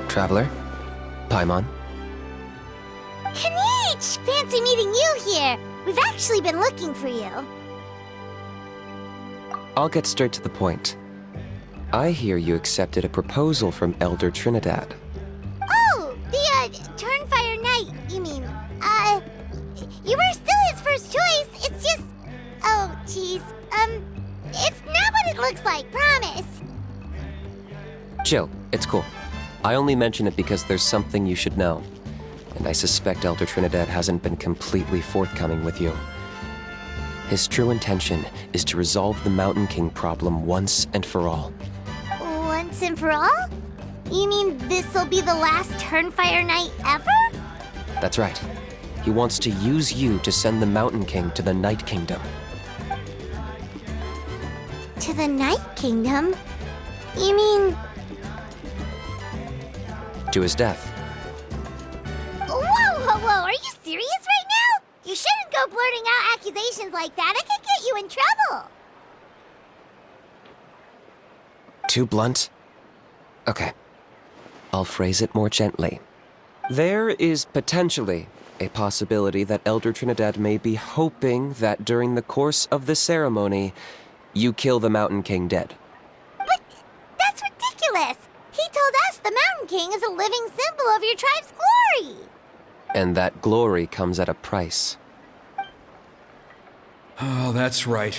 Traveler? Paimon? Kinich! Fancy meeting you here! We've actually been looking for you. I'll get straight to the point. I hear you accepted a proposal from Elder Trinidad. Oh, the, Turnfire Knight, you mean. You were still his first choice. It's just... Oh, jeez. It's not what it looks like, promise. Chill, it's cool. I only mention it because there's something you should know. And I suspect Elder Trinidad hasn't been completely forthcoming with you. His true intention is to resolve the Mountain King problem once and for all. Once and for all? You mean this'll be the last Turnfire Knight ever? That's right. He wants to use you to send the Mountain King to the Night Kingdom. To the Night Kingdom? You mean... To his death. Whoa! Are you serious right now? You shouldn't go blurting out accusations like that. It could get you in trouble. Too blunt? Okay. I'll phrase it more gently. There is potentially a possibility that Elder Trinidad may be hoping that during the course of the ceremony, you kill the Mountain King dead. But that's ridiculous. He told us the Mountain King is a living symbol of your tribe's glory. And that glory comes at a price. Oh, that's right.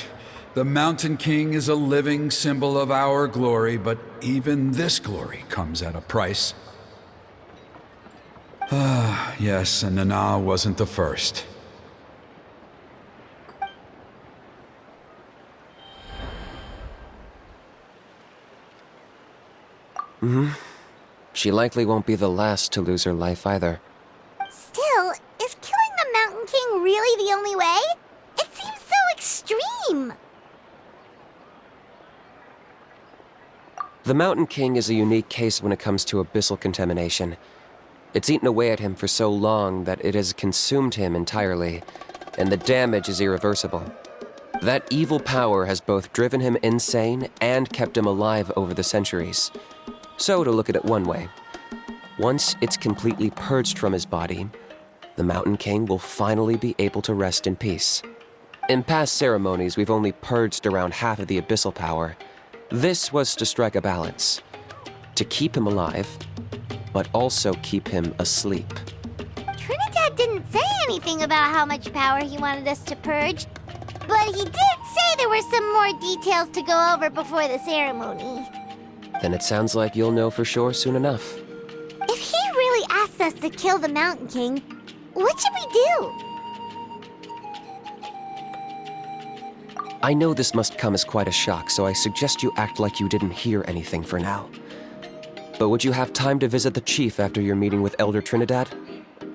The Mountain King is a living symbol of our glory, but even this glory comes at a price. Ah, yes, and Nana wasn't the first. She likely won't be the last to lose her life either. Still, is killing the Mountain King really the only way? It seems so extreme. The Mountain King is a unique case when it comes to abyssal contamination. It's eaten away at him for so long that it has consumed him entirely, and the damage is irreversible. That evil power has both driven him insane and kept him alive over the centuries. So, to look at it one way, once it's completely purged from his body, the Mountain King will finally be able to rest in peace. In past ceremonies, we've only purged around half of the abyssal power. This was to strike a balance, to keep him alive, but also keep him asleep. Trinidad didn't say anything about how much power he wanted us to purge, but he did say there were some more details to go over before the ceremony. Then it sounds like you'll know for sure soon enough. If he really asks us to kill the Mountain King, what should we do? I know this must come as quite a shock, so I suggest you act like you didn't hear anything for now. But would you have time to visit the chief after your meeting with Elder Trinidad?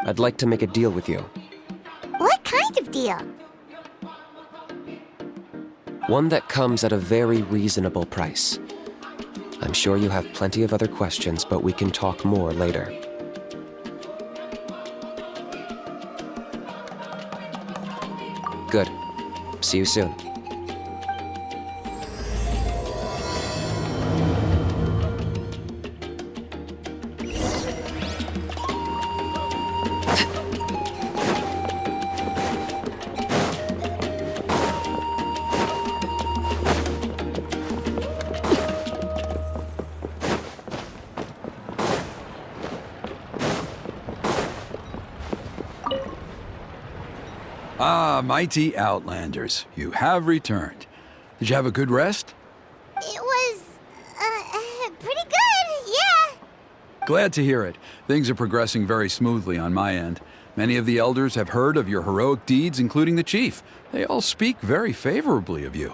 I'd like to make a deal with you. What kind of deal? One that comes at a very reasonable price. I'm sure you have plenty of other questions, but we can talk more later. Good. See you soon. Ah, mighty Outlanders, you have returned. Did you have a good rest? It was, pretty good, yeah. Glad to hear it. Things are progressing very smoothly on my end. Many of the elders have heard of your heroic deeds, including the chief. They all speak very favorably of you.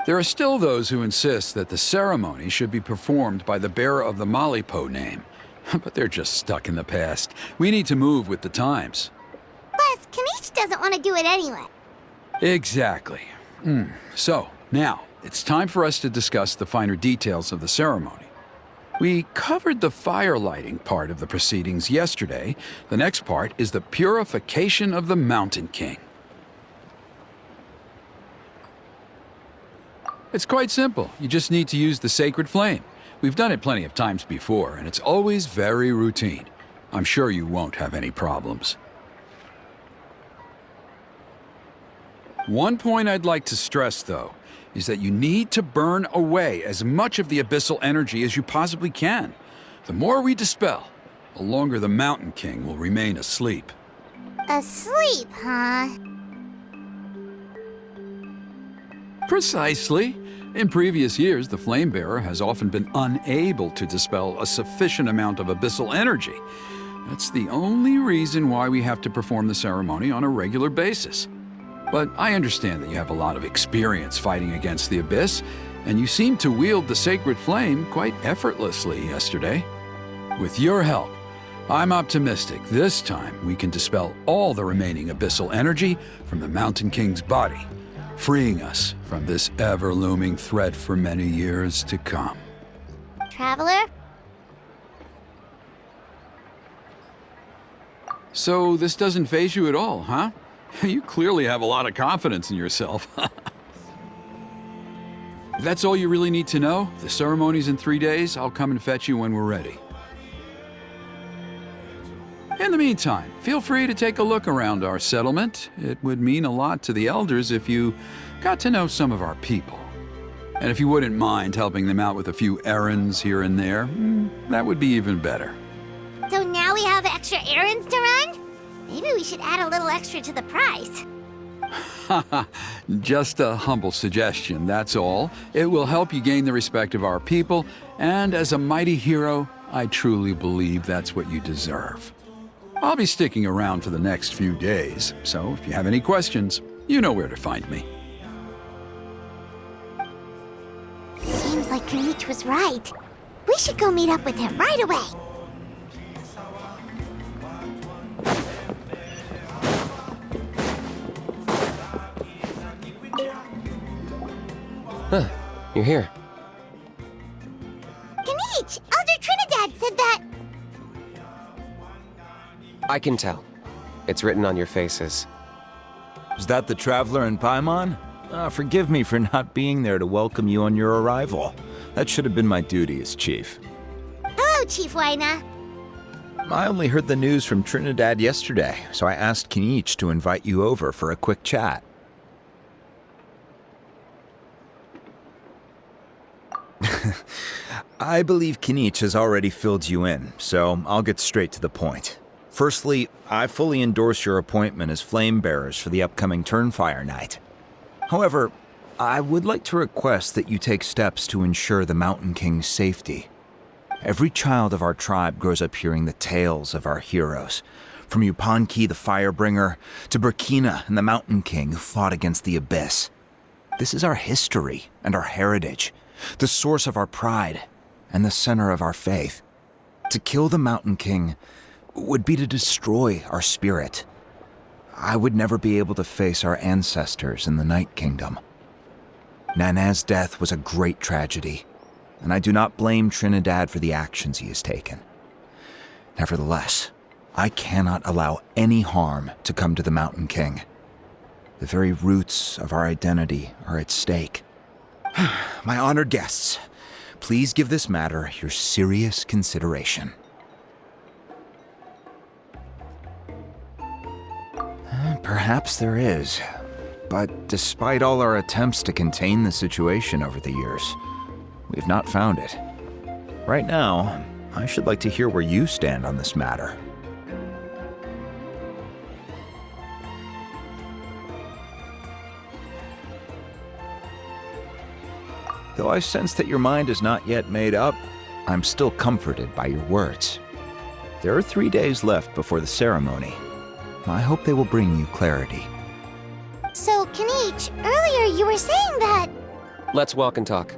There are still those who insist that the ceremony should be performed by the bearer of the Malipo name. But they're just stuck in the past. We need to move with the times. Plus, Kinich doesn't want to do it anyway. Exactly. So, now, it's time for us to discuss the finer details of the ceremony. We covered the fire lighting part of the proceedings yesterday. The next part is the purification of the Mountain King. It's quite simple. You just need to use the sacred flame. We've done it plenty of times before, and it's always very routine. I'm sure you won't have any problems. One point I'd like to stress, though, is that you need to burn away as much of the abyssal energy as you possibly can. The more we dispel, the longer the Mountain King will remain asleep. Asleep, huh? Precisely. In previous years, the Flame Bearer has often been unable to dispel a sufficient amount of abyssal energy. That's the only reason why we have to perform the ceremony on a regular basis. But I understand that you have a lot of experience fighting against the Abyss, and you seem to wield the sacred flame quite effortlessly yesterday. With your help, I'm optimistic this time we can dispel all the remaining abyssal energy from the Mountain King's body, freeing us from this ever-looming threat for many years to come. Traveler? So this doesn't faze you at all, huh? You clearly have a lot of confidence in yourself. If that's all you really need to know, the ceremony's in 3 days. I'll come and fetch you when we're ready. In the meantime, feel free to take a look around our settlement. It would mean a lot to the elders if you got to know some of our people. And if you wouldn't mind helping them out with a few errands here and there, that would be even better. So now we have extra errands to run? Maybe we should add a little extra to the price. Just a humble suggestion, that's all. It will help you gain the respect of our people, and as a mighty hero, I truly believe that's what you deserve. I'll be sticking around for the next few days, so if you have any questions, you know where to find me. Seems like Kinich was right. We should go meet up with him right away. Huh, you're here. Kinich! Elder Trinidad said that... I can tell. It's written on your faces. Is that the Traveler in Paimon? Forgive me for not being there to welcome you on your arrival. That should have been my duty as chief. Hello, Chief Waina. I only heard the news from Trinidad yesterday, so I asked Kinich to invite you over for a quick chat. I believe Kinich has already filled you in, so I'll get straight to the point. Firstly, I fully endorse your appointment as flame bearers for the upcoming Turnfire Night. However, I would like to request that you take steps to ensure the Mountain King's safety. Every child of our tribe grows up hearing the tales of our heroes, from Yupanqui the Firebringer to Burkina and the Mountain King who fought against the Abyss. This is our history and our heritage, the source of our pride and the center of our faith. To kill the Mountain King would be to destroy our spirit. I would never be able to face our ancestors in the Night Kingdom. Nana's death was a great tragedy, and I do not blame Trinidad for the actions he has taken. Nevertheless, I cannot allow any harm to come to the Mountain King. The very roots of our identity are at stake. My honored guests, please give this matter your serious consideration. Perhaps there is, but despite all our attempts to contain the situation over the years, we've not found it. Right now, I should like to hear where you stand on this matter. Though I sense that your mind is not yet made up, I'm still comforted by your words. There are 3 days left before the ceremony. I hope they will bring you clarity. So, Kinich, earlier you were saying that... Let's walk and talk.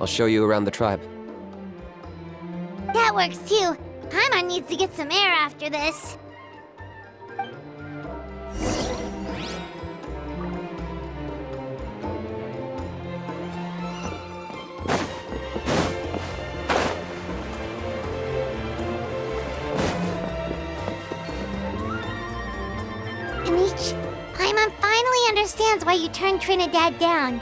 I'll show you around the tribe. That works too. Paimon needs to get some air after this. Kinich, Paimon finally understands why you turned Trinidad down.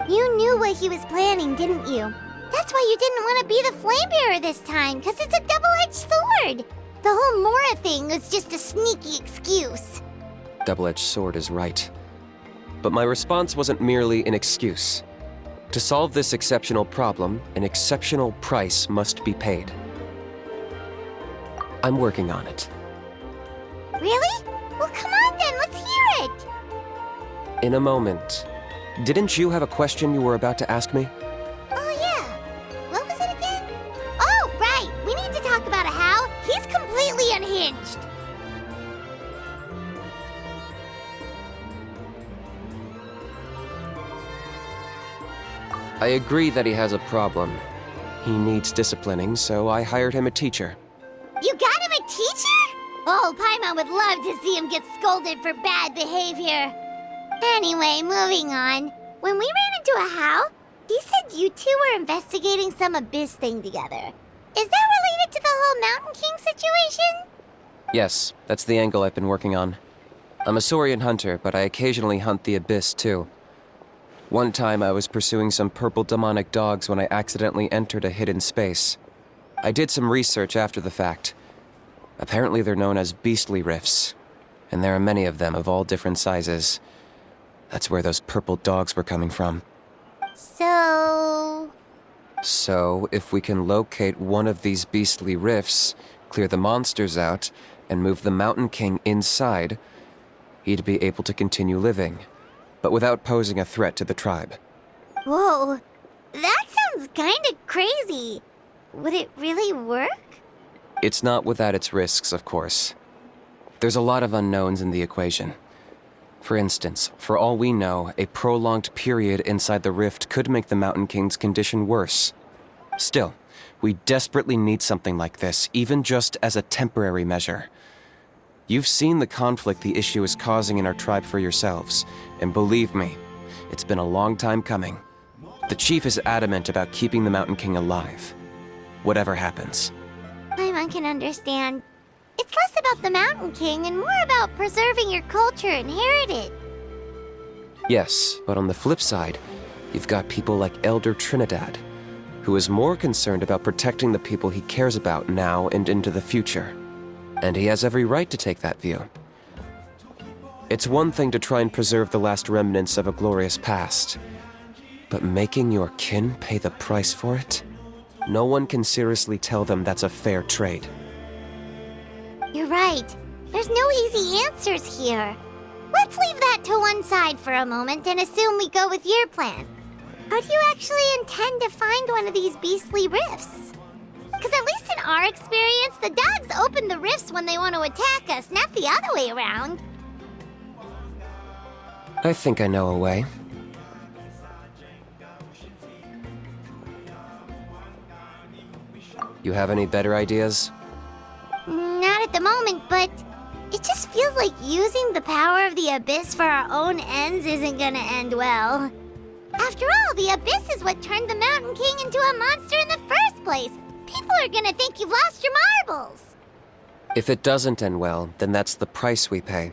You knew what he was planning, didn't you? That's why you didn't want to be the flame bearer this time, because it's a double-edged sword. The whole Mora thing was just a sneaky excuse. Double-edged sword is right. But my response wasn't merely an excuse. To solve this exceptional problem, an exceptional price must be paid. I'm working on it. Really? Well, come on then, let's hear it. In a moment. Didn't you have a question you were about to ask me? Oh, yeah. What was it again? Oh, right. We need to talk about Hal. He's completely unhinged. I agree that he has a problem. He needs disciplining, so I hired him a teacher. You got him a teacher? Oh, Paimon would love to see him get scolded for bad behavior. Anyway, moving on. When we ran into a Hal, he said you two were investigating some abyss thing together. Is that related to the whole Mountain King situation? Yes, that's the angle I've been working on. I'm a Saurian hunter, but I occasionally hunt the abyss too. One time I was pursuing some purple demonic dogs when I accidentally entered a hidden space. I did some research after the fact. Apparently they're known as beastly rifts, and there are many of them of all different sizes. That's where those purple dogs were coming from. So, if we can locate one of these beastly rifts, clear the monsters out, and move the Mountain King inside, he'd be able to continue living, but without posing a threat to the tribe. whoa, that sounds kinda crazy. Would it really work? It's not without its risks, of course. There's a lot of unknowns in the equation. For instance, for all we know, a prolonged period inside the rift could make the Mountain King's condition worse. Still, we desperately need something like this, even just as a temporary measure. You've seen the conflict the issue is causing in our tribe for yourselves, and believe me, it's been a long time coming. The chief is adamant about keeping the Mountain King alive, whatever happens. Paimon can understand. It's less about the Mountain King and more about preserving your culture and heritage. Yes, but on the flip side, you've got people like Elder Trinidad, who is more concerned about protecting the people he cares about now and into the future. And he has every right to take that view. It's one thing to try and preserve the last remnants of a glorious past, but making your kin pay the price for it? No one can seriously tell them that's a fair trade. You're right. There's no easy answers here. Let's leave that to one side for a moment and assume we go with your plan. How do you actually intend to find one of these beastly rifts? Because at least in our experience, the dogs open the rifts when they want to attack us, not the other way around. I think I know a way. You have any better ideas? Not at the moment, but it just feels like using the power of the Abyss for our own ends isn't gonna end well. After all, the Abyss is what turned the Mountain King into a monster in the first place. People are gonna think you've lost your marbles. If it doesn't end well, then that's the price we pay.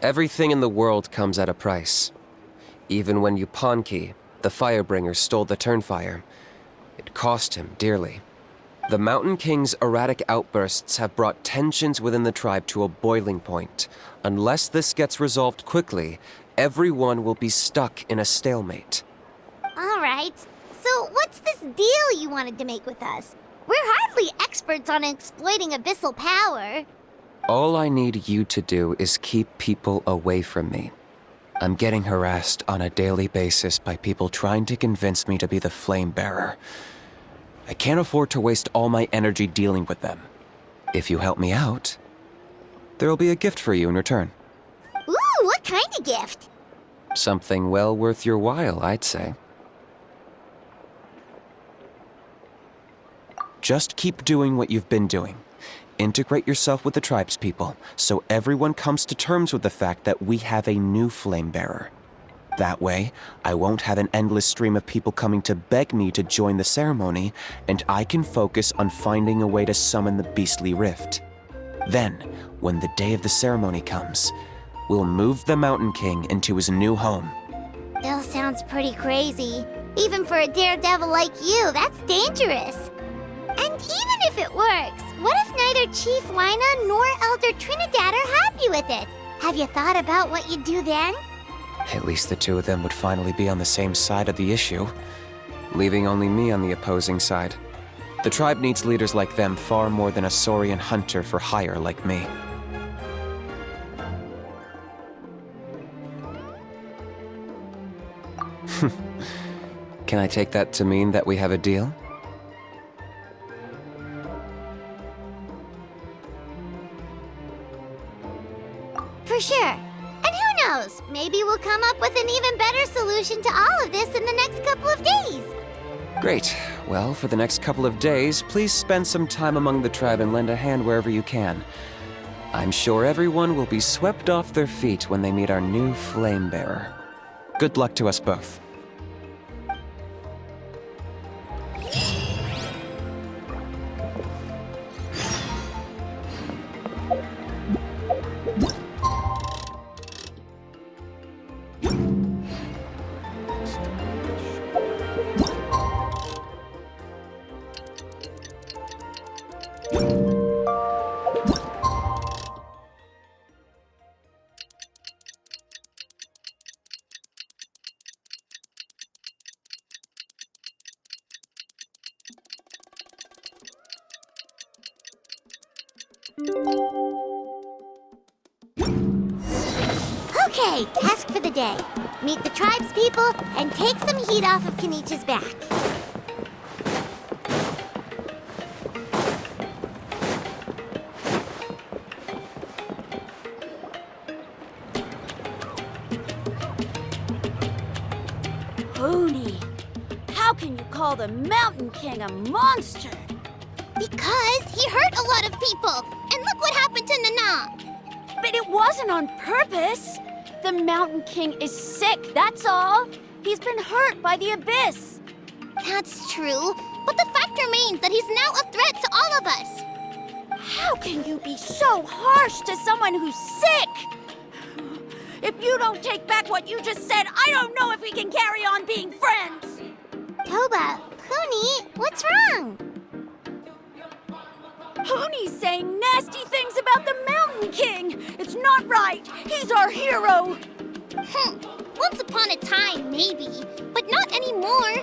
Everything in the world comes at a price. Even when Yupanqui, the Firebringer, stole the Turnfire, it cost him dearly. The Mountain King's erratic outbursts have brought tensions within the tribe to a boiling point. Unless this gets resolved quickly, everyone will be stuck in a stalemate. All right. So what's this deal you wanted to make with us? We're hardly experts on exploiting abyssal power. All I need you to do is keep people away from me. I'm getting harassed on a daily basis by people trying to convince me to be the flame bearer. I can't afford to waste all my energy dealing with them. If you help me out, there'll be a gift for you in return. Ooh, what kind of gift? Something well worth your while, I'd say. Just keep doing what you've been doing. Integrate yourself with the tribespeople, so everyone comes to terms with the fact that we have a new flame bearer. That way, I won't have an endless stream of people coming to beg me to join the ceremony, and I can focus on finding a way to summon the beastly rift. Then, when the day of the ceremony comes, we'll move the Mountain King into his new home. Those sound sounds pretty crazy. Even for a daredevil like you, that's dangerous. And even if it works, what if neither Chief Wyna nor Elder Trinidad are happy with it? Have you thought about what you'd do then? At least the two of them would finally be on the same side of the issue, leaving only me on the opposing side. The tribe needs leaders like them far more than a Saurian hunter for hire like me. Can I take that to mean that we have a deal? For sure. And who knows, maybe we'll come up with an even better solution to all of this in the next couple of days. Great. Well, for the next couple of days, please spend some time among the tribe and lend a hand wherever you can. I'm sure everyone will be swept off their feet when they meet our new flame bearer. Good luck to us both. Okay, task for the day. Meet the tribe's people and take some heat off of Kinich's back. Pony, how can you call the Mountain King a monster? Because he hurt a lot of people, and look what happened to Nana. But it wasn't on purpose. The Mountain King is sick, that's all. He's been hurt by the Abyss. That's true, but the fact remains that he's now a threat to all of us. How can you be so harsh to someone who's sick? If you don't take back what you just said, I don't know if we can carry on being friends. Toba, Pony, what's wrong? Pony's saying nasty things about the Mountain King. It's not right. He's our hero. Once upon a time, maybe, but not anymore.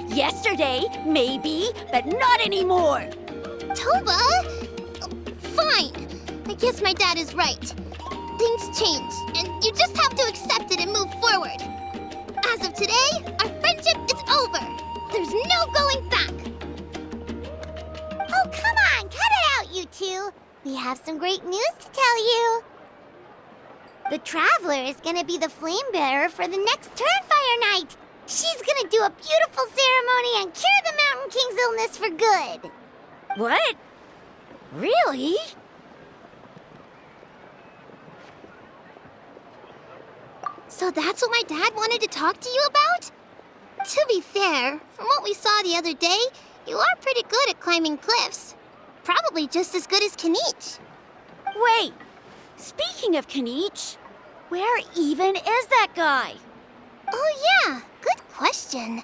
Yesterday, maybe, but not anymore. Toba? Fine. I guess my dad is right. Things change, and you just have to accept it and move forward. As of today, our friendship is over. There's no going back. Oh, come on, cut it out, you two. We have some great news to tell you. The Traveler is gonna be the flame bearer for the next Turnfire night. She's gonna do a beautiful ceremony and cure the Mountain King's illness for good. What? Really? So that's what my dad wanted to talk to you about? To be fair, from what we saw the other day, you are pretty good at climbing cliffs. Probably just as good as Kinich. Wait, speaking of Kinich, where even is that guy? Oh yeah, good question.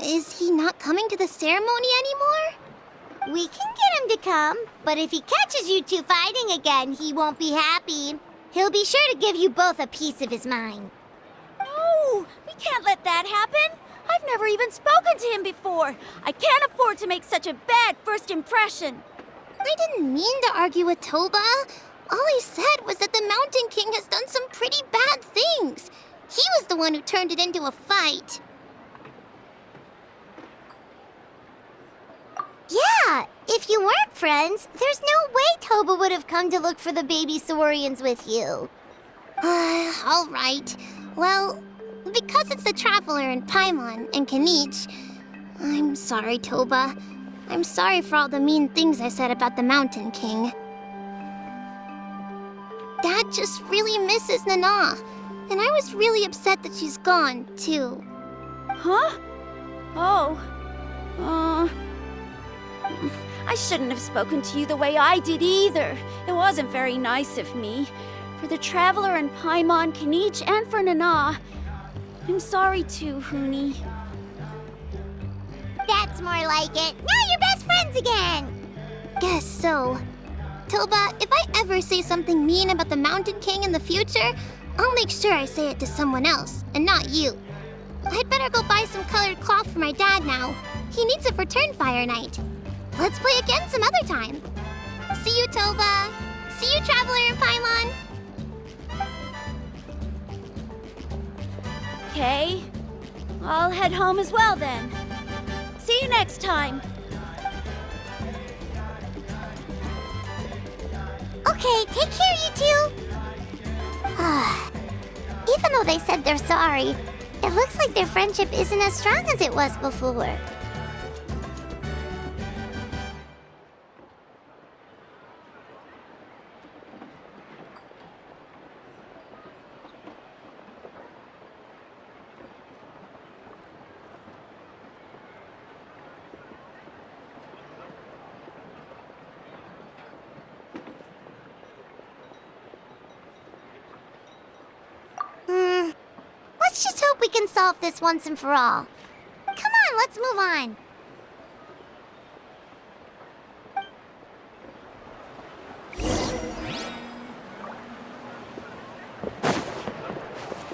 Is he not coming to the ceremony anymore? We can get him to come, but if he catches you two fighting again, he won't be happy. He'll be sure to give you both a piece of his mind. No, we can't let that happen. I've never even spoken to him before. I can't afford to make such a bad first impression. I didn't mean to argue with Toba. All I said was that the Mountain King has done some pretty bad things. He was the one who turned it into a fight. Yeah, if you weren't friends, there's no way Toba would have come to look for the baby Saurians with you. All right. Well, because it's the Traveler and Paimon and Kinich, I'm sorry, Toba. I'm sorry for all the mean things I said about the Mountain King. Dad just really misses Nana, and I was really upset that she's gone, too. Huh? Oh. I shouldn't have spoken to you the way I did either. It wasn't very nice of me. For the Traveler and Paimon, Kinich, and for Nana. I'm sorry too, Huni. That's more like it. Now you're best friends again. Guess so. Toba, if I ever say something mean about the Mountain King in the future, I'll make sure I say it to someone else, and not you. I'd better go buy some colored cloth for my dad now. He needs it for Turnfire Night. Let's play again some other time. See you, Toba. See you, Traveler and Paimon. Okay. I'll head home as well then. See you next time. Okay, take care, you two. Even though they said they're sorry, it looks like their friendship isn't as strong as it was before. Let's just hope we can solve this once and for all. Come on, let's move on.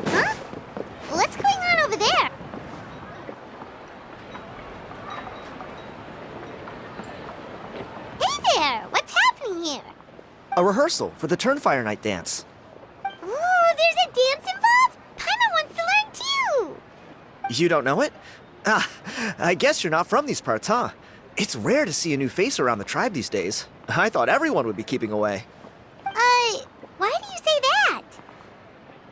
Huh? What's going on over there? Hey there! What's happening here? A rehearsal for the Turnfire Night dance. Ooh, there's a dance involved? Paimon wants to learn too! You don't know it? Ah, I guess you're not from these parts, huh? It's rare to see a new face around the tribe these days. I thought everyone would be keeping away. Why do you say that?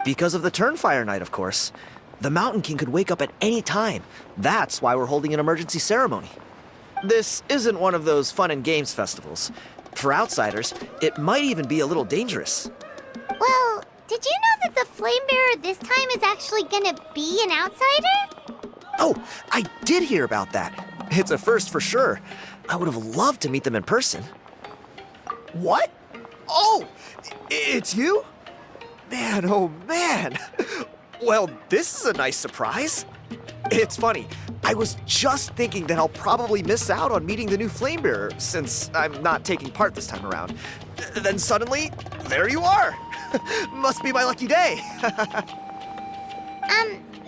Because of the Turnfire Night, of course. The Mountain King could wake up at any time. That's why we're holding an emergency ceremony. This isn't one of those fun and games festivals. For outsiders, it might even be a little dangerous. Well, did you know that the Flame Bearer this time is actually gonna be an outsider? Oh, I did hear about that. It's a first for sure. I would have loved to meet them in person. What? Oh, it's you? Man, oh man. Well, this is a nice surprise. It's funny. I was just thinking that I'll probably miss out on meeting the new Flame Bearer since I'm not taking part this time around. Then suddenly, there you are. Must be my lucky day.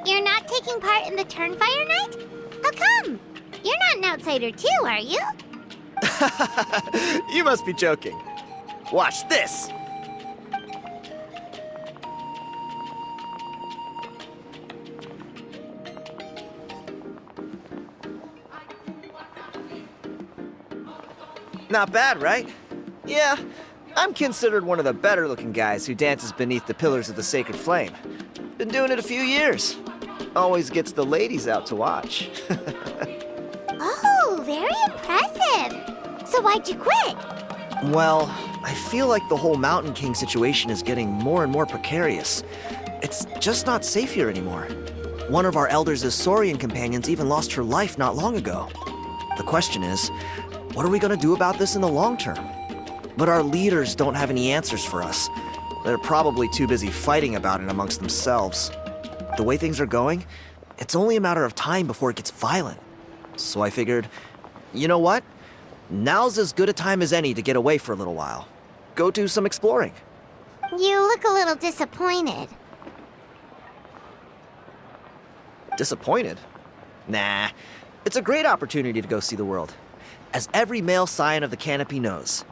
You're not taking part in the Turnfire Night? How come? You're not an outsider too, are you? You must be joking. Watch this. Not bad, right? Yeah, I'm considered one of the better looking guys who dances beneath the pillars of the sacred flame. Been doing it a few years. Always gets the ladies out to watch. Oh, very impressive. So why'd you quit? Well, I feel like the whole Mountain King situation is getting more and more precarious. It's just not safe here anymore. One of our elders' Saurian companions even lost her life not long ago. The question is, what are we gonna do about this in the long term? But our leaders don't have any answers for us. They're probably too busy fighting about it amongst themselves. The way things are going, it's only a matter of time before it gets violent. So I figured, you know what? Now's as good a time as any to get away for a little while. Go do some exploring. You look a little disappointed. Disappointed? Nah, it's a great opportunity to go see the world. As every male scion of the canopy knows,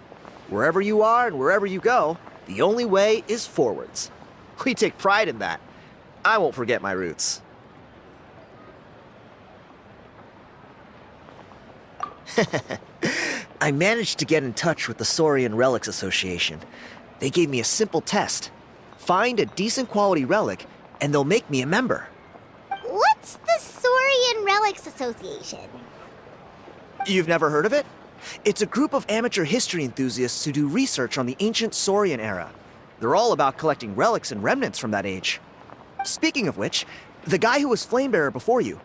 wherever you are and wherever you go, the only way is forwards. We take pride in that. I won't forget my roots. I managed to get in touch with the Saurian Relics Association. They gave me a simple test. Find a decent quality relic, and they'll make me a member. What's the Saurian Relics Association? You've never heard of it? It's a group of amateur history enthusiasts who do research on the ancient Saurian era. They're all about collecting relics and remnants from that age. Speaking of which, the guy who was Flamebearer before you,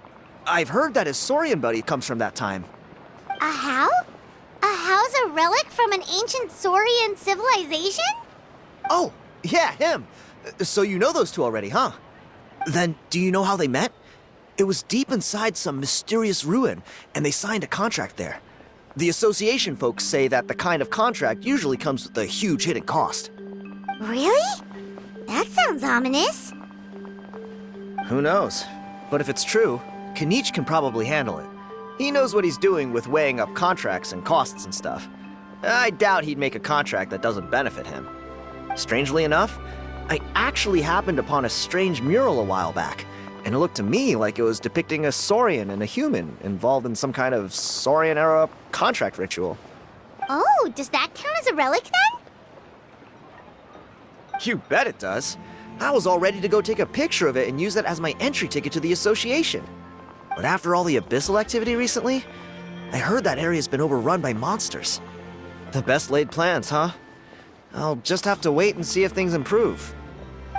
I've heard that his Saurian buddy comes from that time. A how? A house a relic from an ancient Saurian civilization? Oh, yeah, him. So you know those two already, huh? Then do you know how they met? It was deep inside some mysterious ruin, and they signed a contract there. The association folks say that the kind of contract usually comes with a huge hidden cost. Really? That sounds ominous. Who knows? But if it's true, Kinich can probably handle it. He knows what he's doing with weighing up contracts and costs and stuff. I doubt he'd make a contract that doesn't benefit him. Strangely enough, I actually happened upon a strange mural a while back, and it looked to me like it was depicting a Saurian and a human involved in some kind of Saurian-era contract ritual. Oh, does that count as a relic then? You bet it does. I was all ready to go take a picture of it and use that as my entry ticket to the association. But after all the abyssal activity recently, I heard that area's been overrun by monsters. The best laid plans, huh? I'll just have to wait and see if things improve.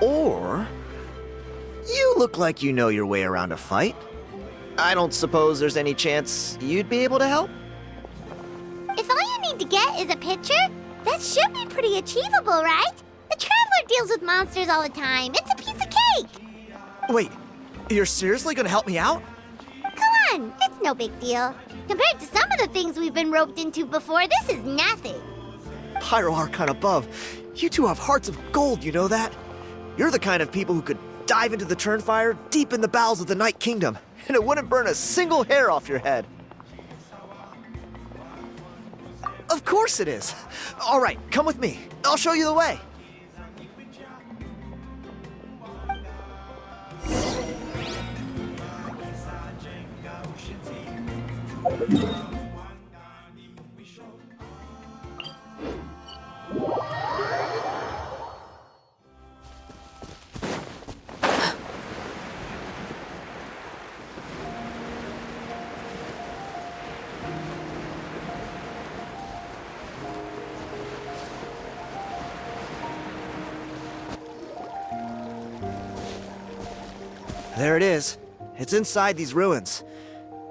Or... you look like you know your way around a fight. I don't suppose there's any chance you'd be able to help? If all you need to get is a picture, that should be pretty achievable, right? The Traveler deals with monsters all the time. It's a piece of cake. Wait, you're seriously gonna help me out? Come on, it's no big deal. Compared to some of the things we've been roped into before, this is nothing. Pyro Archon above, you two have hearts of gold, you know that? You're the kind of people who could dive into the Turnfire deep in the bowels of the Night Kingdom, and it wouldn't burn a single hair off your head. Of course it is. All right, come with me. I'll show you the way. There it is. It's inside these ruins.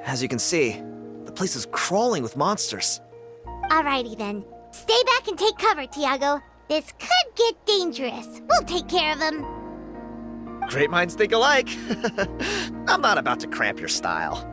As you can see, the place is crawling with monsters. Alrighty then. Stay back and take cover, Tiago. This could get dangerous. We'll take care of him. Great minds think alike. I'm not about to cramp your style.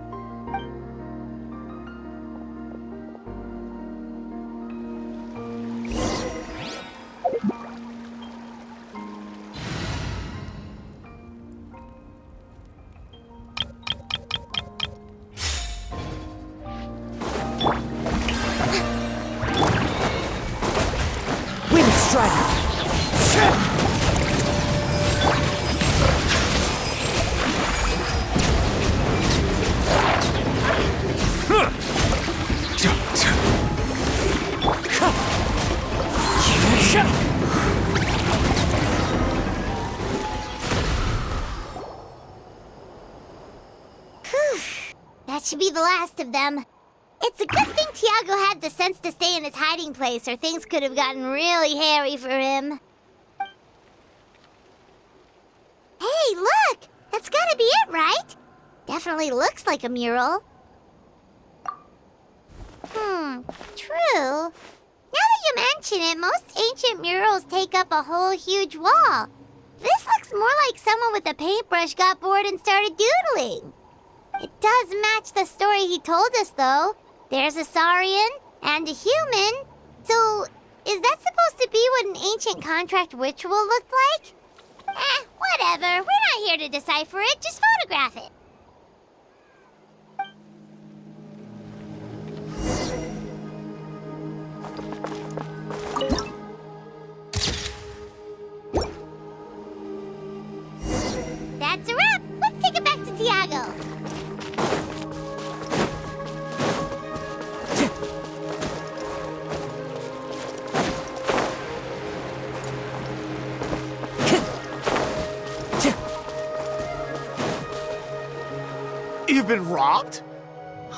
That should be the last of them. It's a good thing Tiago had the sense to stay in his hiding place, or things could have gotten really hairy for him. Hey, look! That's gotta be it, right? Definitely looks like a mural. True. Now that you mention it, most ancient murals take up a whole huge wall. This looks more like someone with a paintbrush got bored and started doodling. It does match the story he told us, though. There's a Saurian and a human. So, is that supposed to be what an ancient contract ritual looked like? Whatever. We're not here to decipher it. Just photograph it. That's a wrap. Let's take it back to Tiago. You've been robbed?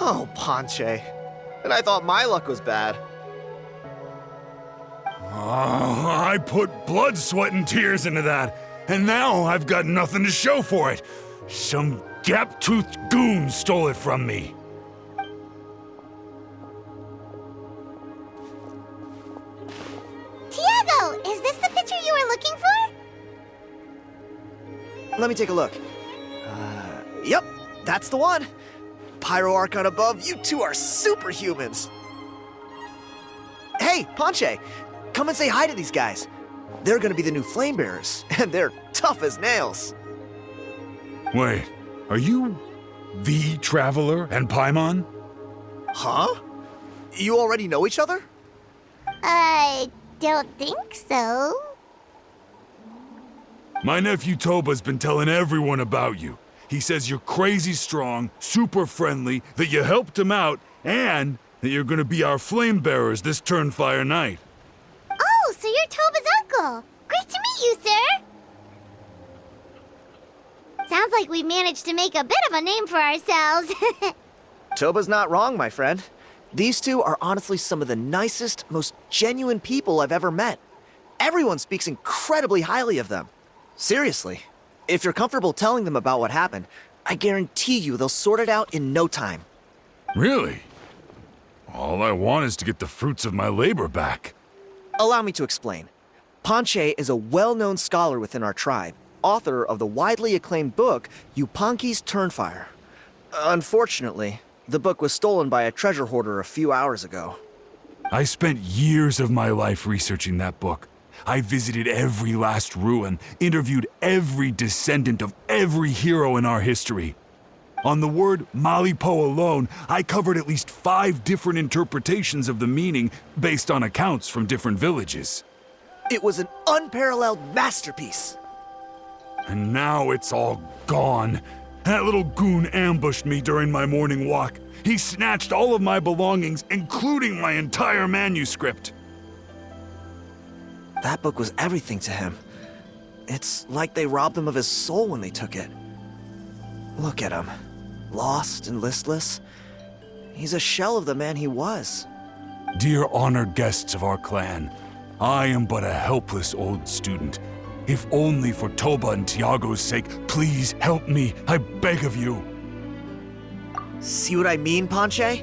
Oh, Ponche. And I thought my luck was bad. I put blood, sweat, and tears into that, and now I've got nothing to show for it. Some gap-toothed goon stole it from me. let me take a look. Yep, that's the one. Pyro Archon above, you two are superhumans. Hey, Ponche, come and say hi to these guys. They're gonna be the new flame bearers, and they're tough as nails. Wait, are you the Traveler and Paimon? Huh? You already know each other? I don't think so. My nephew Toba's been telling everyone about you. He says you're crazy strong, super friendly, that you helped him out, and that you're gonna be our flame bearers this Turnfire night. Oh, so you're Toba's uncle. Great to meet you, sir. Sounds like we managed to make a bit of a name for ourselves. Toba's not wrong, my friend. These two are honestly some of the nicest, most genuine people I've ever met. Everyone speaks incredibly highly of them. Seriously. If you're comfortable telling them about what happened, I guarantee you they'll sort it out in no time. Really? All I want is to get the fruits of my labor back. Allow me to explain. Ponche is a well-known scholar within our tribe, author of the widely acclaimed book, Yupanqui's Turnfire. Unfortunately, the book was stolen by a treasure hoarder a few hours ago. I spent years of my life researching that book. I visited every last ruin, interviewed every descendant of every hero in our history. On the word Malipo alone, I covered at least 5 different interpretations of the meaning based on accounts from different villages. It was an unparalleled masterpiece. And now it's all gone. That little goon ambushed me during my morning walk. He snatched all of my belongings, including my entire manuscript. That book was everything to him. It's like they robbed him of his soul when they took it. Look at him. Lost and listless. He's a shell of the man he was. Dear honored guests of our clan, I am but a helpless old student. If only for Toba and Tiago's sake, please help me, I beg of you. See what I mean, Ponche?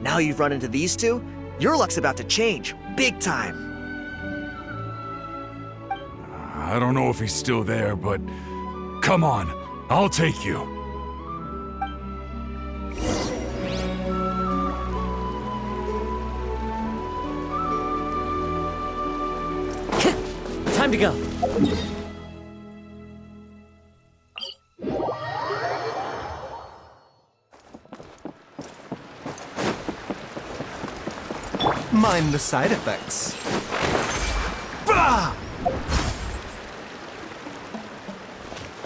Now you've run into these two, your luck's about to change, big time. I don't know if he's still there, but come on, I'll take you. Time to go. Mind the side effects. Bah!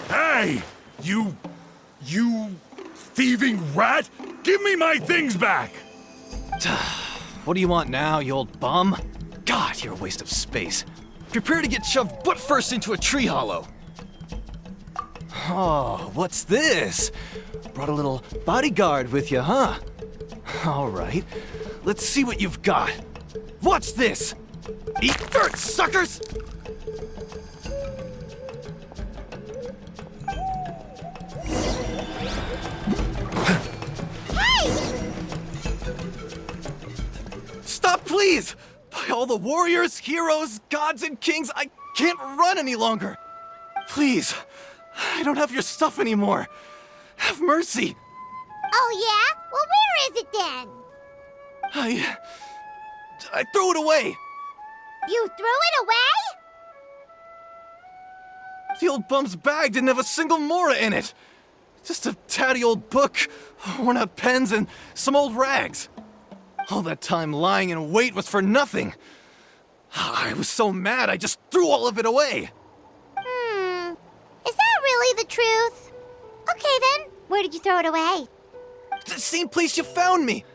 Hey! You thieving rat! Give me my things back! What do you want now, you old bum? God, you're a waste of space. Prepare to get shoved butt first into a tree hollow. Oh, what's this? Brought a little bodyguard with you, huh? All right, let's see what you've got. What's this? Eat dirt, suckers! Stop, please! By all the warriors, heroes, gods, and kings, I can't run any longer. Please, I don't have your stuff anymore. Have mercy. Oh, yeah? Well, where is it then? I threw it away. You threw it away? The old bum's bag didn't have a single mora in it. Just a tatty old book, worn out pens, and some old rags. All that time lying in wait was for nothing. I was so mad I just threw all of it away. Is that really the truth? Okay then, where did you throw it away? The same place you found me.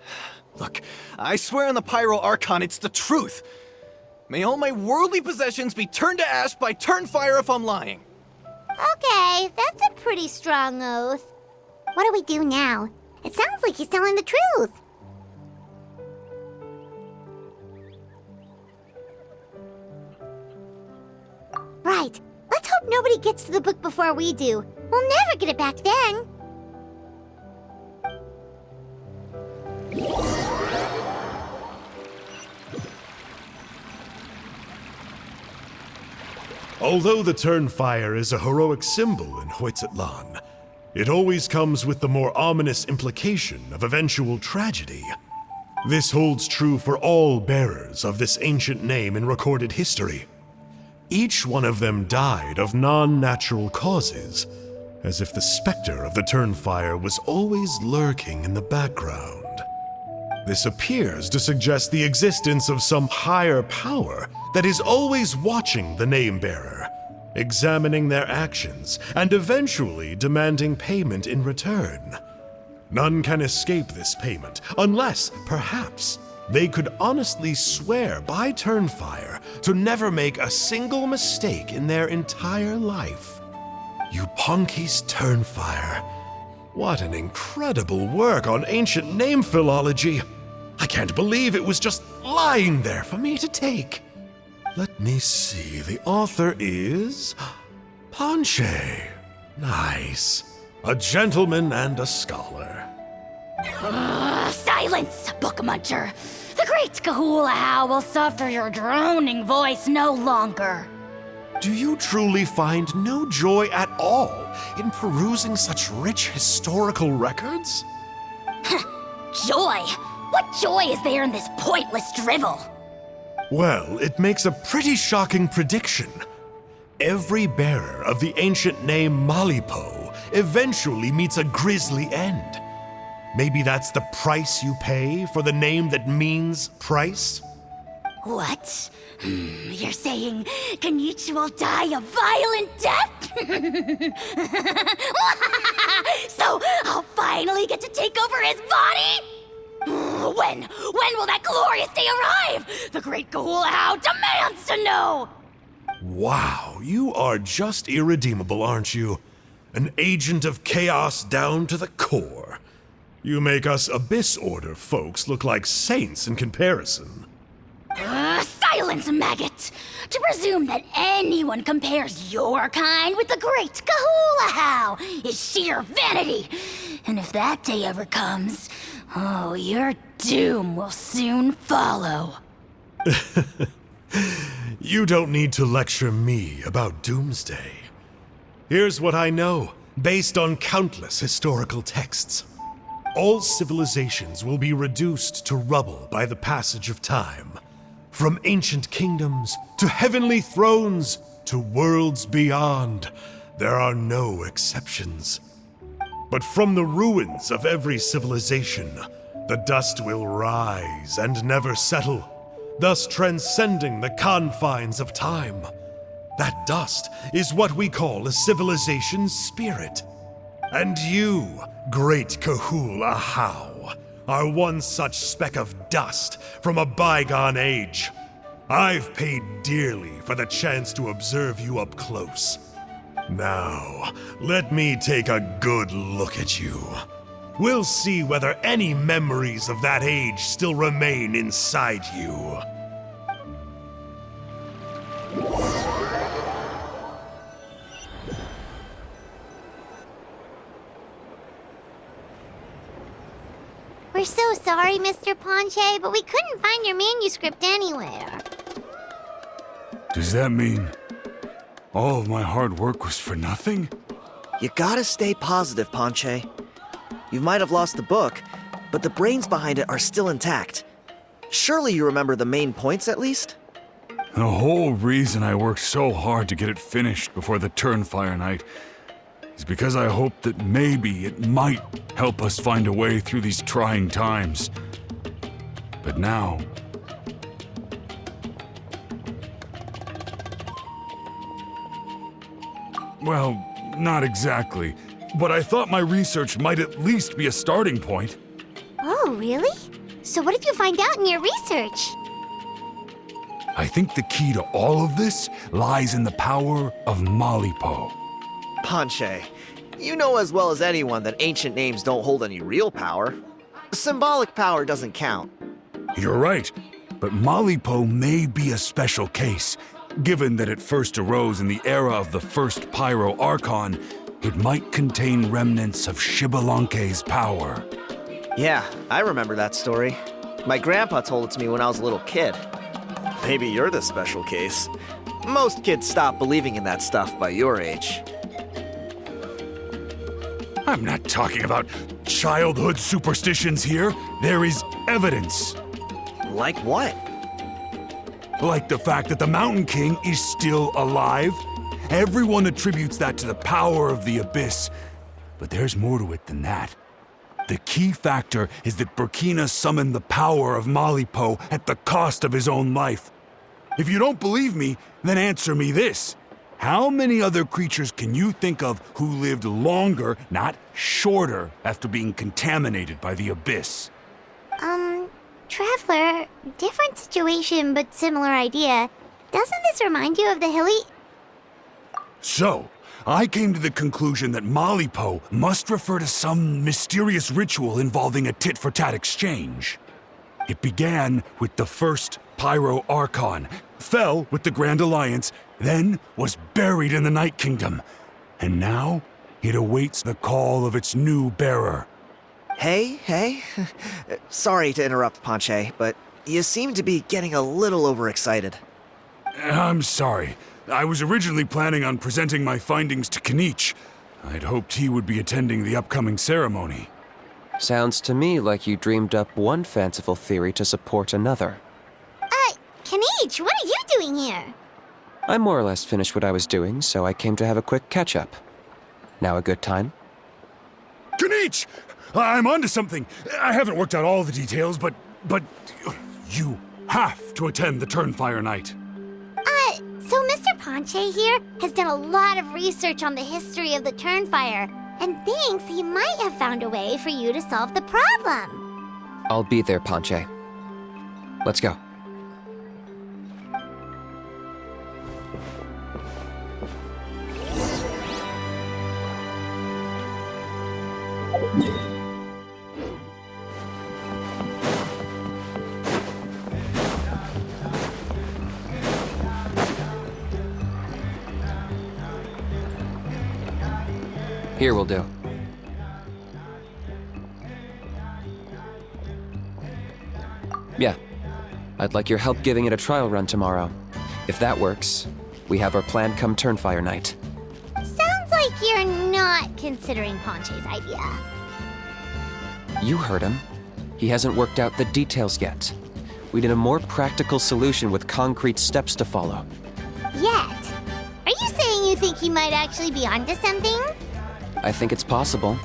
Look, I swear on the Pyro Archon it's the truth. May all my worldly possessions be turned to ash by Turnfire if I'm lying. Okay, that's a pretty strong oath. What do we do now? It sounds like he's telling the truth. Right. Let's hope nobody gets to the book before we do. We'll never get it back then. Although the Turnfire is a heroic symbol in Huitzatlan, it always comes with the more ominous implication of eventual tragedy. This holds true for all bearers of this ancient name in recorded history. Each one of them died of non-natural causes, as if the specter of the Turnfire was always lurking in the background. This appears to suggest the existence of some higher power that is always watching the name-bearer, examining their actions, and eventually demanding payment in return. None can escape this payment, unless, perhaps, they could honestly swear by Turnfire to never make a single mistake in their entire life. Yupanqui's Turnfire. What an incredible work on ancient name philology. I can't believe it was just lying there for me to take. Let me see, the author is Ponche. Nice. A gentleman and a scholar. Silence, book muncher. The great Kahulahow will suffer your droning voice no longer. Do you truly find no joy at all in perusing such rich historical records? Joy? What joy is there in this pointless drivel? Well, it makes a pretty shocking prediction. Every bearer of the ancient name Malipo eventually meets a grisly end. Maybe that's the price you pay for the name that means price? What? You're saying Kinich will die a violent death? So I'll finally get to take over his body? When will that glorious day arrive? The great Kahulahow demands to know! Wow, you are just irredeemable, aren't you? An agent of chaos down to the core. You make us Abyss Order folks look like saints in comparison. Silence, maggot! To presume that anyone compares your kind with the great Kahulahow is sheer vanity. And if that day ever comes, oh, your doom will soon follow. You don't need to lecture me about Doomsday. Here's what I know, based on countless historical texts. All civilizations will be reduced to rubble by the passage of time. From ancient kingdoms to heavenly thrones to worlds beyond, there are no exceptions. But from the ruins of every civilization, the dust will rise and never settle, thus transcending the confines of time. That dust is what we call a civilization's spirit. And you, great Kahulahow, are one such speck of dust from a bygone age. I've paid dearly for the chance to observe you up close. Now, let me take a good look at you. We'll see whether any memories of that age still remain inside you. We're so sorry, Mr. Ponche, but we couldn't find your manuscript anywhere. Does that mean all of my hard work was for nothing? You gotta stay positive, Ponche. You might have lost the book, but the brains behind it are still intact. Surely you remember the main points at least? The whole reason I worked so hard to get it finished before the Turnfire night is because I hoped that maybe it might help us find a way through these trying times. But now... well, not exactly. But I thought my research might at least be a starting point. Oh, really? So what did you find out in your research? I think the key to all of this lies in the power of Malipo. Ponche, you know as well as anyone that ancient names don't hold any real power. Symbolic power doesn't count. You're right, but Malipo may be a special case. Given that it first arose in the era of the first Pyro Archon, it might contain remnants of Shibalanke's power. Yeah, I remember that story. My grandpa told it to me when I was a little kid. Maybe you're the special case. Most kids stop believing in that stuff by your age. I'm not talking about childhood superstitions here. There is evidence. Like what? Like the fact that the Mountain King is still alive. Everyone attributes that to the power of the Abyss. But there's more to it than that. The key factor is that Burkina summoned the power of Malipo at the cost of his own life. If you don't believe me, then answer me this. How many other creatures can you think of who lived longer, not shorter, after being contaminated by the Abyss? Traveler, different situation but similar idea. Doesn't this remind you of the hilly... So, I came to the conclusion that Malipo must refer to some mysterious ritual involving a tit-for-tat exchange. It began with the first Pyro Archon, fell with the Grand Alliance, then was buried in the Night Kingdom. And now, it awaits the call of its new bearer. Hey. Sorry to interrupt, Ponche, but you seem to be getting a little overexcited. I'm sorry. I was originally planning on presenting my findings to Kinich. I'd hoped he would be attending the upcoming ceremony. Sounds to me like you dreamed up one fanciful theory to support another. Kinich, what are you doing here? I more or less finished what I was doing, so I came to have a quick catch-up. Now a good time? Kinich! I'm onto something. I haven't worked out all the details, but you have to attend the Turnfire Night. So Mr. Ponche here has done a lot of research on the history of the Turnfire, and thinks he might have found a way for you to solve the problem. I'll be there, Ponche. Let's go. Here will do. Yeah. I'd like your help giving it a trial run tomorrow. If that works, we have our plan come Turnfire Night. Sounds like you're not considering Ponche's idea. You heard him. He hasn't worked out the details yet. We need a more practical solution with concrete steps to follow. Yet? Are you saying you think he might actually be onto something? I think it's possible,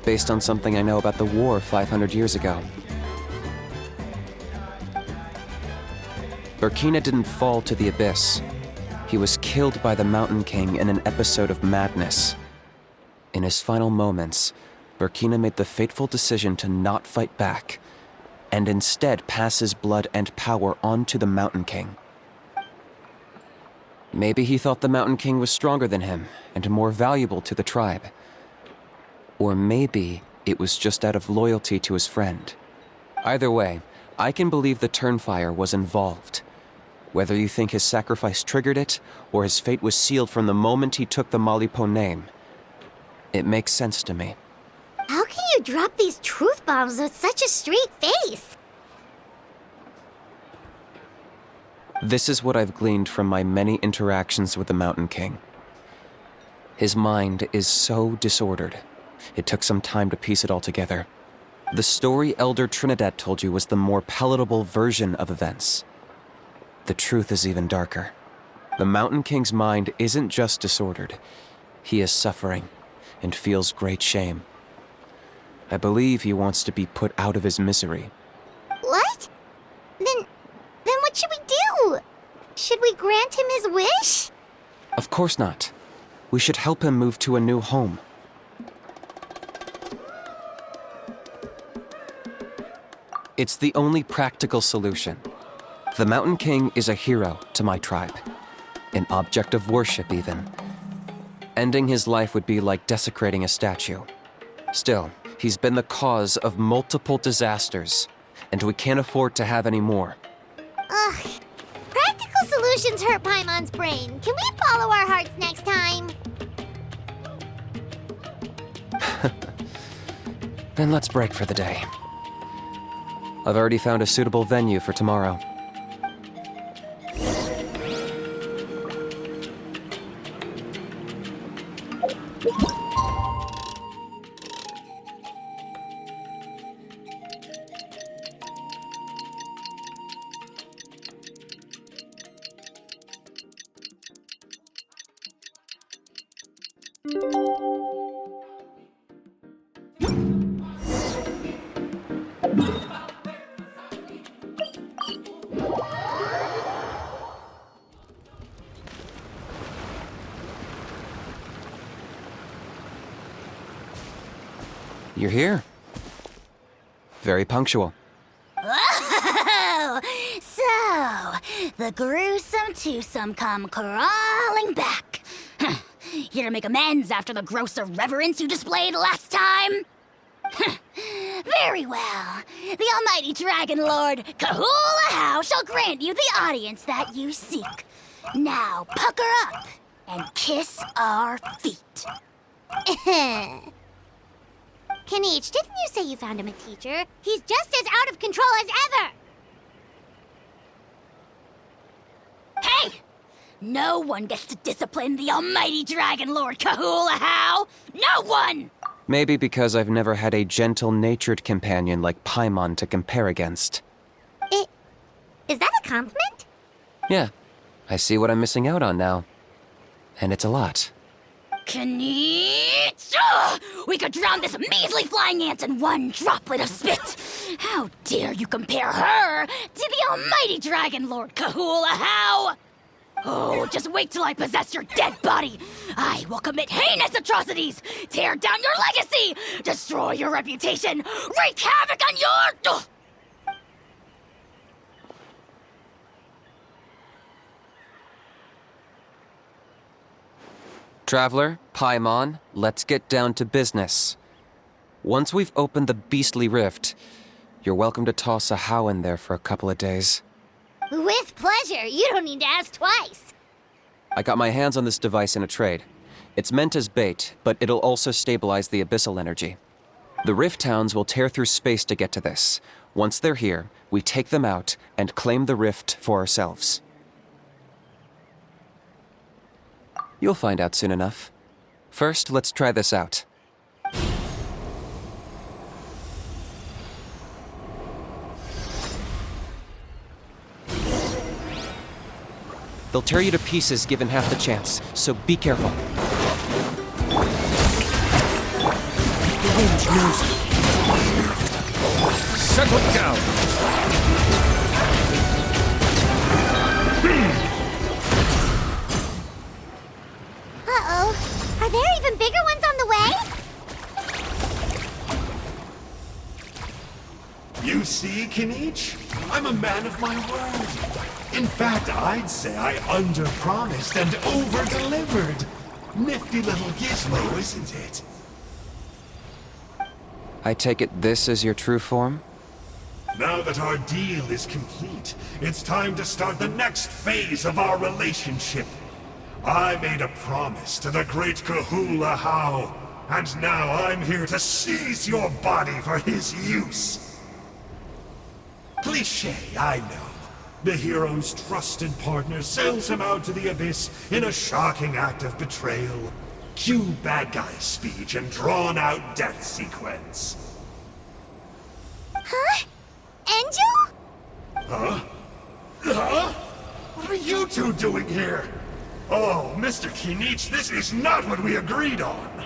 based on something I know about the war 500 years ago. Burkina didn't fall to the Abyss. He was killed by the Mountain King in an episode of madness. In his final moments, Burkina made the fateful decision to not fight back, and instead pass his blood and power on to the Mountain King. Maybe he thought the Mountain King was stronger than him, and more valuable to the tribe. Or maybe it was just out of loyalty to his friend. Either way, I can believe the Turnfire was involved. Whether you think his sacrifice triggered it, or his fate was sealed from the moment he took the Malipo name, it makes sense to me. How can you drop these truth bombs with such a straight face? This is what I've gleaned from my many interactions with the Mountain King. His mind is so disordered. It took some time to piece it all together. The story Elder Trinidad told you was the more palatable version of events. The truth is even darker. The Mountain King's mind isn't just disordered. He is suffering and feels great shame. I believe he wants to be put out of his misery. What? Then what should we do? Should we grant him his wish? Of course not. We should help him move to a new home. It's the only practical solution. The Mountain King is a hero to my tribe. An object of worship, even. Ending his life would be like desecrating a statue. Still, he's been the cause of multiple disasters, and we can't afford to have any more. Ugh. Practical solutions hurt Paimon's brain. Can we follow our hearts next time? Then let's break for the day. I've already found a suitable venue for tomorrow. You're here. Very punctual. Oh, so the gruesome twosome come crawling back. Here to make amends after the gross irreverence you displayed last time? Very well. The almighty Dragon Lord Kahula shall grant you the audience that you seek. Now pucker up and kiss our feet. Kinich, didn't you say you found him a teacher? He's just as out of control as ever! Hey! No one gets to discipline the almighty Dragon Lord Kahula. No one! Maybe because I've never had a gentle-natured companion like Paimon to compare against. Is that a compliment? Yeah, I see what I'm missing out on now. And it's a lot. Kinich! We could drown this measly flying ant in one droplet of spit! How dare you compare her to the almighty Dragon Lord Kahula? Oh, just wait till I possess your dead body! I will commit heinous atrocities! Tear down your legacy! Destroy your reputation! Wreak havoc on your... Traveler, Paimon, let's get down to business. Once we've opened the beastly rift, you're welcome to toss a how in there for a couple of days. With pleasure. You don't need to ask twice. I got my hands on this device in a trade. It's meant as bait, but it'll also stabilize the abyssal energy. The rift towns will tear through space to get to this. Once they're here, we take them out and claim the rift for ourselves. You'll find out soon enough. First, let's try this out. They'll tear you to pieces given half the chance, so be careful. The wind knows me. Settle down! Uh-oh. Are there even bigger ones on the way? You see, Kinich? I'm a man of my word. In fact, I'd say I under-promised and over-delivered. Nifty little gizmo, isn't it? I take it this is your true form? Now that our deal is complete, it's time to start the next phase of our relationship. I made a promise to the great Kahula How, and now I'm here to seize your body for his use. Cliché, I know. The hero's trusted partner sells him out to the abyss in a shocking act of betrayal. Cue bad guy speech and drawn-out death sequence. Huh? Angel? Huh? Huh? What are you two doing here? Oh, Mr. Kinich, this is not what we agreed on!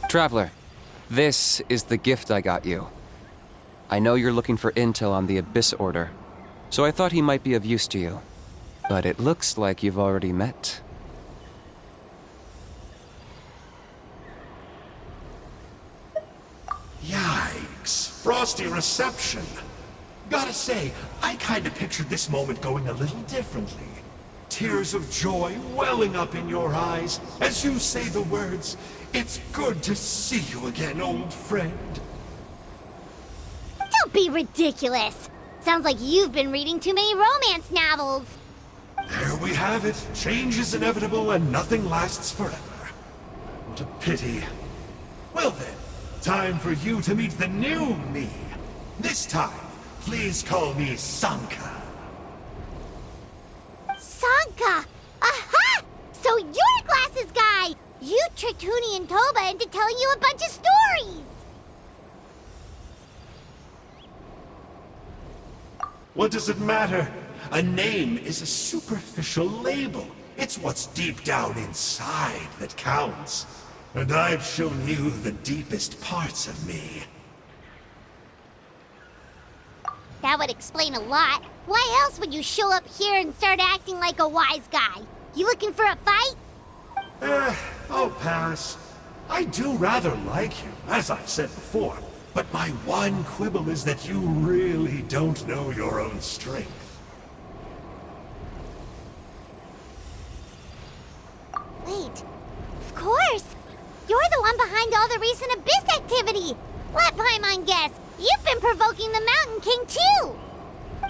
Traveler, this is the gift I got you. I know you're looking for intel on the Abyss Order, so I thought he might be of use to you. But it looks like you've already met. Yikes. Frosty reception. Gotta say, I kinda pictured this moment going a little differently. Tears of joy welling up in your eyes as you say the words, "It's good to see you again, old friend." Don't be ridiculous. Sounds like you've been reading too many romance novels. There we have it. Change is inevitable and nothing lasts forever. What a pity. Well then, time for you to meet the new me. This time, please call me Sanka. Sanka! Aha! So you're Glasses Guy! tricked Huni and Toba into telling you a bunch of stories! What does it matter? A name is a superficial label. It's what's deep down inside that counts. And I've shown you the deepest parts of me. That would explain a lot. Why else would you show up here and start acting like a wise guy? You looking for a fight? I'll pass. I do rather like you, as I've said before. But my one quibble is that you really don't know your own strength. Wait, of course! You're the one behind all the recent Abyss activity! Let Paimon guess, you've been provoking the Mountain King too!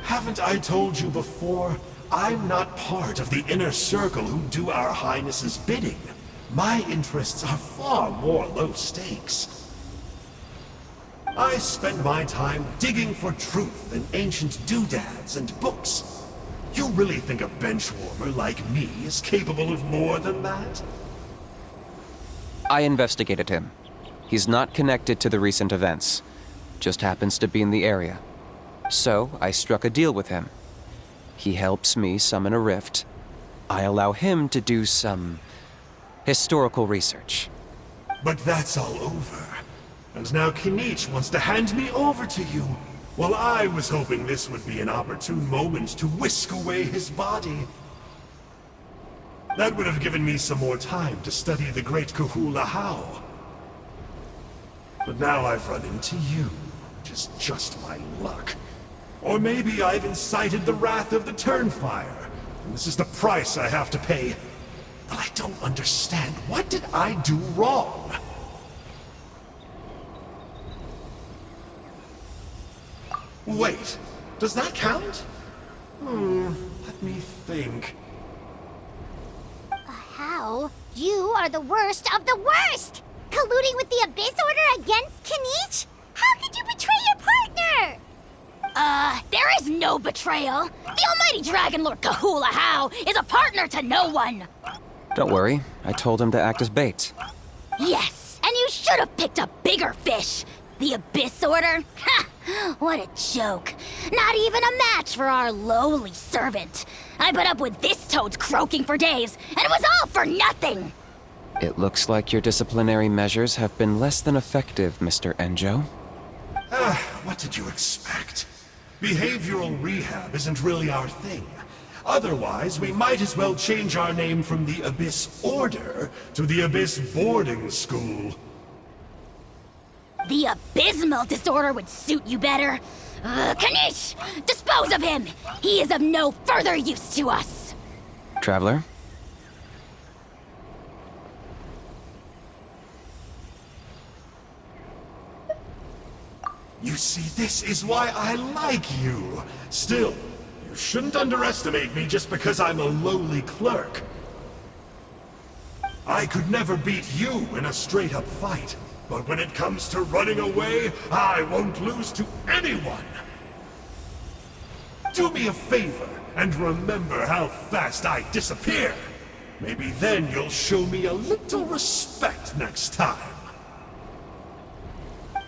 Haven't I told you before? I'm not part of the inner circle who do our Highness's bidding. My interests are far more low stakes. I spend my time digging for truth in ancient doodads and books. You really think a benchwarmer like me is capable of more than that? I investigated him. He's not connected to the recent events. Just happens to be in the area. So, I struck a deal with him. He helps me summon a rift. I allow him to do some historical research. But that's all over. And now Kinich wants to hand me over to you. Well, I was hoping this would be an opportune moment to whisk away his body. That would have given me some more time to study the great Kahula How. But now I've run into you, which is just my luck. Or maybe I've incited the wrath of the Turnfire, and this is the price I have to pay. But I don't understand. What did I do wrong? Wait, does that count? Let me think. How? You are the worst of the worst! Colluding with the Abyss Order against Kinich? How could you betray your partner? There is no betrayal. The almighty Dragon Lord Kahula How is a partner to no one. Don't worry, I told him to act as bait. Yes, and you should have picked a bigger fish. The Abyss Order? Ha! What a joke. Not even a match for our lowly servant. I put up with this toad's croaking for days, and it was all for nothing. It looks like your disciplinary measures have been less than effective, Mr. Enjo. What did you expect? Behavioral rehab isn't really our thing. Otherwise, we might as well change our name from the Abyss Order to the Abyss Boarding School. The abysmal disorder would suit you better. Kinich! Dispose of him! He is of no further use to us! Traveler? You see, this is why I like you. Still, you shouldn't underestimate me just because I'm a lowly clerk. I could never beat you in a straight-up fight. But when it comes to running away, I won't lose to anyone! Do me a favor, and remember how fast I disappear! Maybe then you'll show me a little respect next time.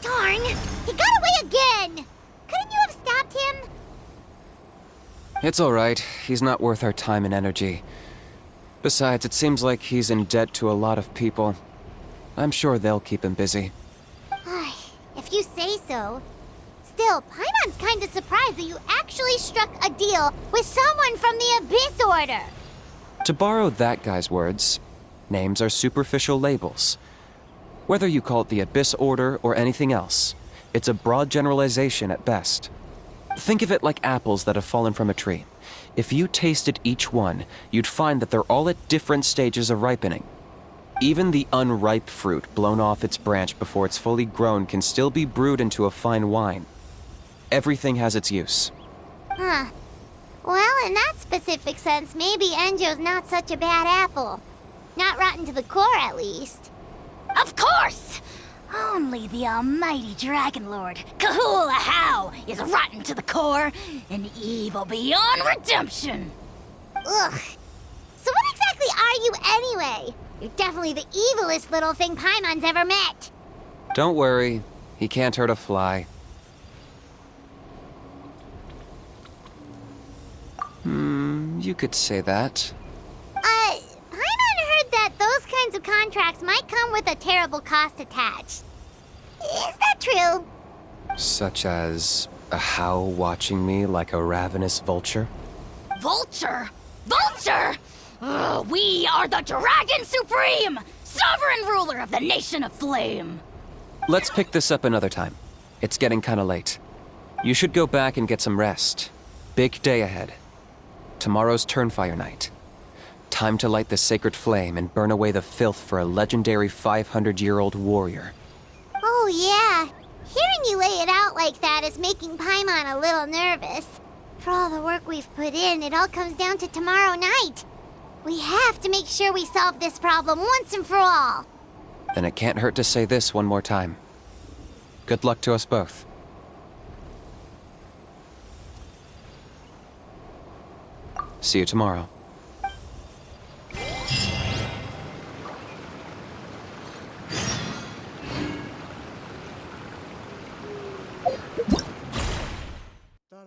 Darn! He got away again! Couldn't you have stopped him? It's alright. He's not worth our time and energy. Besides, it seems like he's in debt to a lot of people. I'm sure they'll keep him busy. If you say so. Still, Paimon's kinda surprised that you actually struck a deal with someone from the Abyss Order. To borrow that guy's words, names are superficial labels. Whether you call it the Abyss Order or anything else, it's a broad generalization at best. Think of it like apples that have fallen from a tree. If you tasted each one, you'd find that they're all at different stages of ripening. Even the unripe fruit blown off its branch before it's fully grown can still be brewed into a fine wine. Everything has its use. Huh. Well, in that specific sense, maybe Enjo's not such a bad apple. Not rotten to the core, at least. Of course! Only the almighty Dragon Lord, Kahula How, is rotten to the core and evil beyond redemption. Ugh. So what exactly are you anyway? You're definitely the evilest little thing Paimon's ever met. Don't worry, he can't hurt a fly. You could say that. Paimon heard that those kinds of contracts might come with a terrible cost attached. Is that true? Such as a How watching me like a ravenous vulture? Vulture? Vulture! Ugh, we are the Dragon Supreme! Sovereign ruler of the Nation of Flame! Let's pick this up another time. It's getting kinda late. You should go back and get some rest. Big day ahead. Tomorrow's Turnfire Night. Time to light the sacred flame and burn away the filth for a legendary 500-year-old warrior. Oh, yeah. Hearing you lay it out like that is making Paimon a little nervous. For all the work we've put in, it all comes down to tomorrow night. We have to make sure we solve this problem once and for all. Then it can't hurt to say this one more time. Good luck to us both. See you tomorrow.